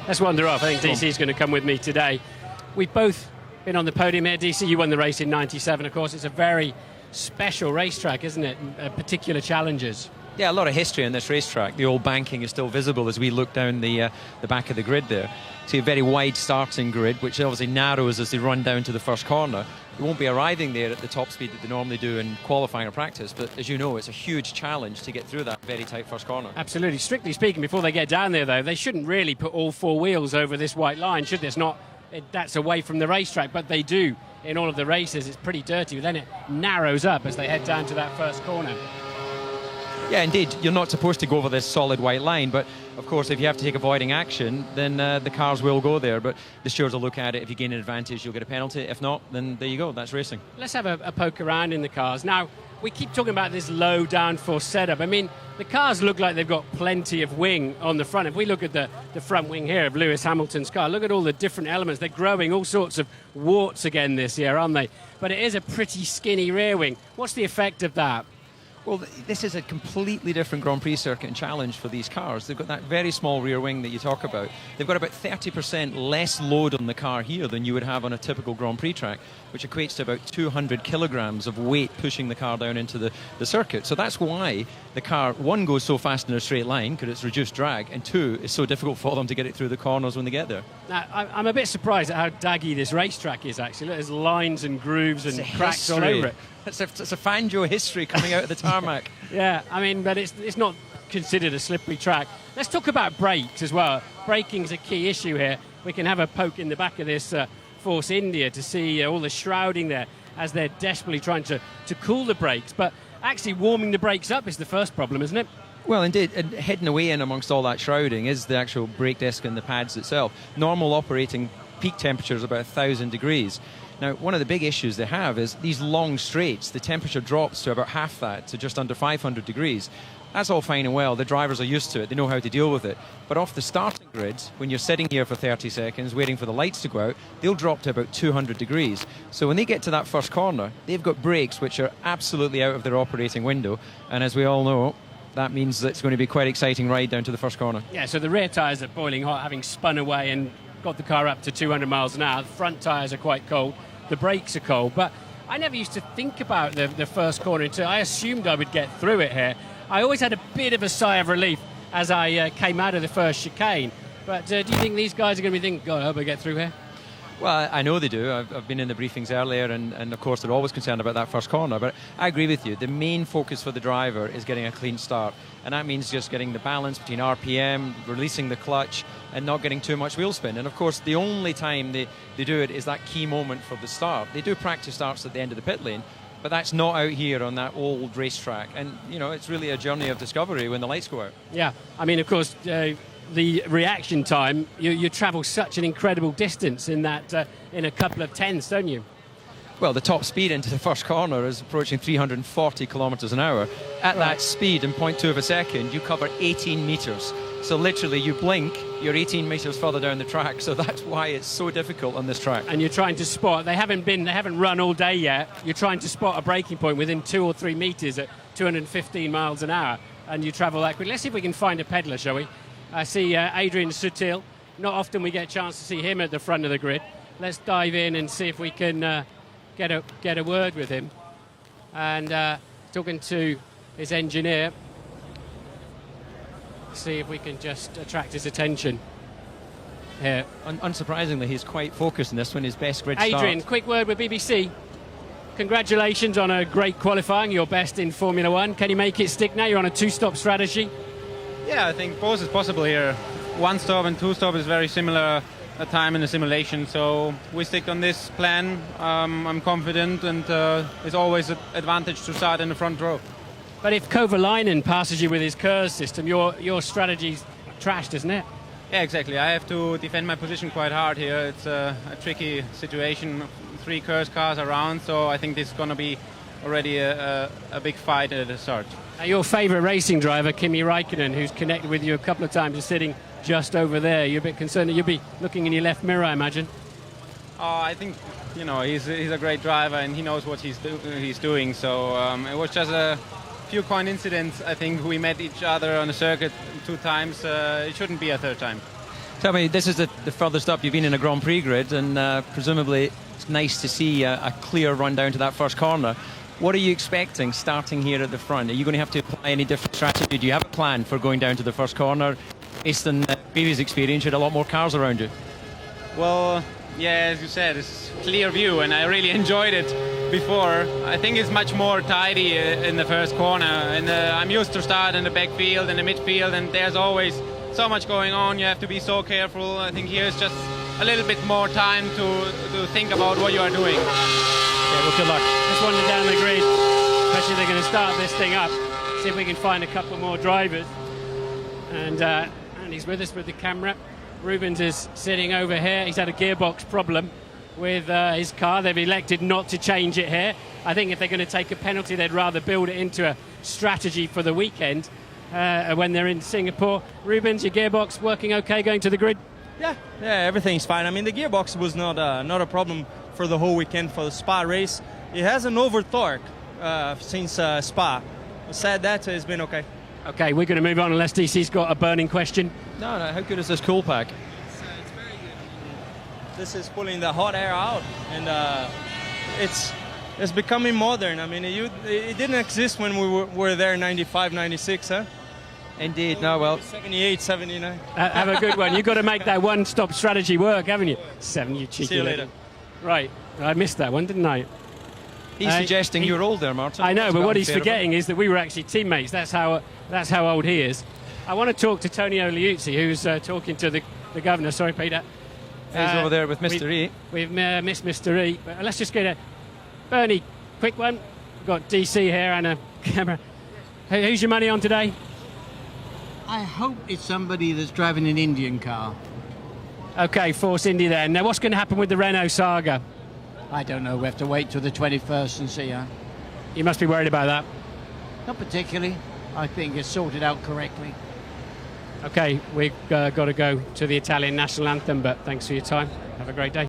let's wander off. I think DC's going to come with me today. We've both been on the podium here. DC, you won the race in 97, of course. It's a very special racetrack, isn't it? Particular challenges. Yeah, a lot of history on this racetrack. The old banking is still visible as we look down the back of the grid there. See a very wide starting grid, which obviously narrows as they run down to the first corner. They won't be arriving there at the top speed that they normally do in qualifying or practice, but as you know, it's a huge challenge to get through that very tight first corner. Absolutely. Strictly speaking, before they get down there, though, they shouldn't really put all four wheels over this white line, should they? It's not, that's away from the racetrack, but they do in all of the races. It's pretty dirty, but then it narrows up as they head down to that first corner. Yeah, indeed. You're not supposed to go over this solid white line, but of course, if you have to take avoiding action, then the cars will go there. But the stewards will look at it. If you gain an advantage, you'll get a penalty. If not, then there you go. That's racing. Let's have a poke around in the cars. Now, we keep talking about this low downforce setup. I mean, the cars look like they've got plenty of wing on the front. If we look at the front wing here of Lewis Hamilton's car, look at all the different elements. They're growing all sorts of warts again this year, aren't they? But it is a pretty skinny rear wing. What's the effect of that? Well, this is a completely different Grand Prix circuit and challenge for these cars. They've got that very small rear wing that you talk about. They've got about 30% less load on the car here than you would have on a typical Grand Prix track, which equates to about 200 kilograms of weight pushing the car down into the circuit. So that's why the car, one, goes so fast in a straight line, because it's reduced drag, and two, it's so difficult for them to get it through the corners when they get there. Now, I'm a bit surprised at how daggy this racetrack is, actually. Look, there's lines and grooves and cracks all over it. It's a Fangio history coming out of the tarmac. Yeah, I mean, but it's not considered a slippery track. Let's talk about brakes as well. Braking's a key issue here. We can have a poke in the back of this Force India to see all the shrouding there as they're desperately trying to cool the brakes. But actually warming the brakes up is the first problem, isn't it? Well, indeed, and hidden away in amongst all that shrouding is the actual brake disc and the pads itself. Normal operating peak temperature is about 1,000 degrees. Now, one of the big issues they have is these long straights, the temperature drops to about half that, to just under 500 degrees. That's all fine and well. The drivers are used to it. They know how to deal with it. But off the starting grid, when you're sitting here for 30 seconds waiting for the lights to go out, they'll drop to about 200 degrees. So when they get to that first corner, they've got brakes which are absolutely out of their operating window. And as we all know, that means that it's going to be quite an exciting ride down to the first corner. Yeah, so the rear tyres are boiling hot, having spun away and got the car up to 200 miles an hour. The front tyres are quite cold. The brakes are cold. But I never used to think about the first corner until I assumed I would get through it here. I always had a bit of a sigh of relief as I came out of the first chicane. But do you think these guys are going to be thinking, God, I hope I get through here? Well, I know they do. I've been in the briefings earlier, and of course they're always concerned about that first corner. But I agree with you. The main focus for the driver is getting a clean start. And that means just getting the balance between RPM, releasing the clutch, and not getting too much wheel spin. And of course, the only time they do it is that key moment for the start. They do practice starts at the end of the pit lane, but that's not out here on that old racetrack. And, you know, it's really a journey of discovery when the lights go out. Yeah, I mean, of course, the reaction time, you travel such an incredible distance in that in a couple of tenths, don't you? Well, the top speed into the first corner is approaching 340 kilometres an hour. At that speed, in 0.2 of a second, you cover 18 metres. So literally, you blink, you're 18 metres further down the track. So that's why it's so difficult on this track. And you're trying to spot. They haven't run all day yet. You're trying to spot a braking point within 2 or 3 metres at 215 miles an hour, and you travel that quickly. Let's see if we can find a pedal, shall we? I see Adrian Sutil. Not often we get a chance to see him at the front of the grid. Let's dive in and see if we can get a word with him. And talking to his engineer, see if we can just attract his attention here. Unsurprisingly, he's quite focused on this one, his best grid start. Adrian, quick word with BBC. Congratulations on a great qualifying, your best in Formula One. Can you make it stick now? You're on a 2-stop strategy. Yeah, I think both is possible here. 1 stop and 2 stop is very similar a time in the simulation, so we stick on this plan. I'm confident, and it's always an advantage to start in the front row. But if Kovalainen passes you with his KERS system, your strategy's trashed, isn't it? Yeah, exactly. I have to defend my position quite hard here. It's a tricky situation. 3 KERS cars around, so I think this is going to be already a big fight at the start. Your favourite racing driver, Kimi Räikkönen, who's connected with you a couple of times, is sitting just over there. You're a bit concerned that you'll be looking in your left mirror, I imagine. I think, he's a great driver and he knows what he's doing. So it was just a few coincidences. I think we met each other on the circuit 2 times. It shouldn't be a 3rd time. Tell me, this is the furthest up you've been in a Grand Prix grid, and presumably it's nice to see a clear run down to that first corner. What are you expecting starting here at the front? Are you going to have to apply any different strategy? Do you have a plan for going down to the first corner? Based on previous experience, you had a lot more cars around you. Well, yeah, as you said, it's a clear view, and I really enjoyed it before. I think it's much more tidy in the first corner, and I'm used to start in the backfield and the midfield, and there's always so much going on. You have to be so careful. I think here is just a little bit more time to think about what you are doing. Yeah, well, good luck. Let's wander down the grid, especially they're going to start this thing up. See if we can find a couple more drivers. And he's with us with the camera. Rubens is sitting over here. He's had a gearbox problem with his car. They've elected not to change it here. I think if they're going to take a penalty, they'd rather build it into a strategy for the weekend when they're in Singapore. Rubens, your gearbox working okay going to the grid? Yeah, everything's fine. I mean, the gearbox was not a problem for the whole weekend for the Spa race. It has an over torque since Spa. Said that, it's been okay. Okay, we're going to move on unless DC's got a burning question. No, how good is this cool pack? It's very good. This is pulling the hot air out, and it's becoming modern. I mean, it didn't exist when we were there 95, 96, huh? Indeed, no, well. 78, 79. Have a good one. You've got to make that one-stop strategy work, haven't you? 7, you cheeky See you little. later. Right, I missed that one, didn't I? He's suggesting you're old there, Martin. I know, but what he's Unfair forgetting is that we were actually teammates. That's how old he is. I want to talk to Tonio Liuzzi, who's talking to the governor. Sorry, Peter. He's over there with Mr. E. We've missed Mr. E. But let's just get a Bernie, quick one. We've got DC here and a camera. Who's your money on today? I hope it's somebody that's driving an Indian car. Okay, Force Indy then. Now, what's going to happen with the Renault Saga? I don't know. We have to wait till the 21st and see. You must be worried about that. Not particularly. I think it's sorted out correctly. Okay, we've got to go to the Italian national anthem, but thanks for your time. Have a great day.